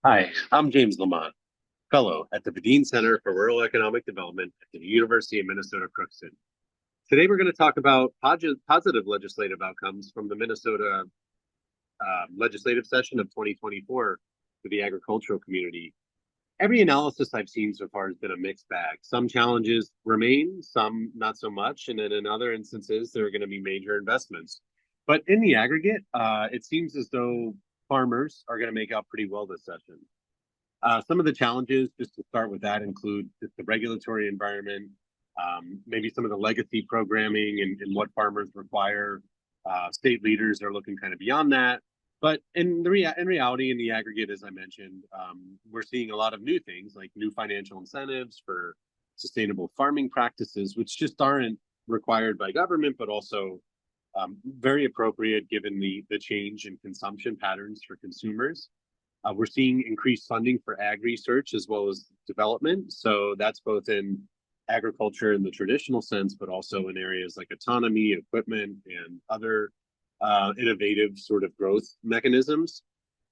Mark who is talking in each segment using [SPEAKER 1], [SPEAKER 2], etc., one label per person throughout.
[SPEAKER 1] Hi, I'm James Lamont, Fellow at the Bedeen Center for Rural Economic Development at the University of Minnesota Crookston. Today, we're going to talk about positive legislative outcomes from the Minnesota legislative session of 2024 for the agricultural community. Every analysis I've seen so far has been a mixed bag. Some challenges remain, some not so much, and then in other instances, there are going to be major investments. But in the aggregate, it seems as though farmers are going to make out pretty well this session. Some of the challenges, just to start with that, include just the regulatory environment, maybe some of the legacy programming and what farmers require. State leaders are looking kind of beyond that. But in reality, in the aggregate, as I mentioned, we're seeing a lot of new things like new financial incentives for sustainable farming practices, which just aren't required by government, but also very appropriate given the change in consumption patterns for consumers. We're seeing increased funding for ag research as well as development. So that's both in agriculture in the traditional sense, but also in areas like autonomy, equipment, and other innovative sort of growth mechanisms.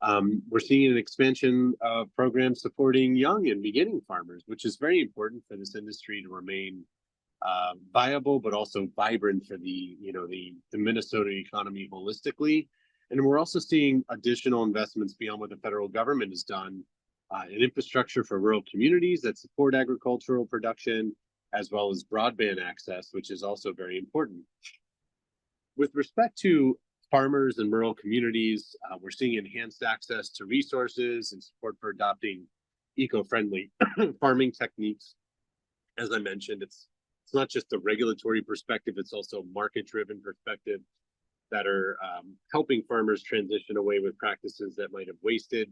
[SPEAKER 1] We're seeing an expansion of programs supporting young and beginning farmers, which is very important for this industry to remain viable, but also vibrant for the Minnesota economy holistically. And we're also seeing additional investments beyond what the federal government has done in infrastructure for rural communities that support agricultural production, as well as broadband access, which is also very important. With respect to farmers and rural communities, we're seeing enhanced access to resources and support for adopting eco-friendly farming techniques. As I mentioned, it's not just a regulatory perspective; it's also a market-driven perspective that are helping farmers transition away with practices that might have wasted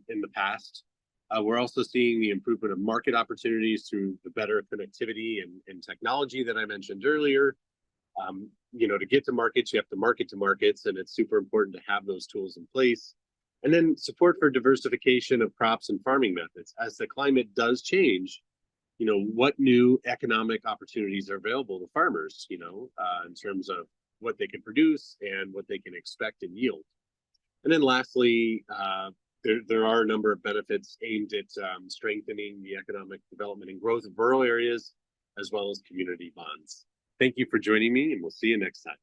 [SPEAKER 1] in the past. We're also seeing the improvement of market opportunities through the better connectivity and technology that I mentioned earlier. To get to markets, you have to market to markets, and it's super important to have those tools in place. And then support for diversification of crops and farming methods. As the climate does change, what new economic opportunities are available to farmers, in terms of what they can produce and what they can expect in yield. And then lastly, there are a number of benefits aimed at strengthening the economic development and growth of rural areas, as well as community bonds. Thank you for joining me, and we'll see you next time.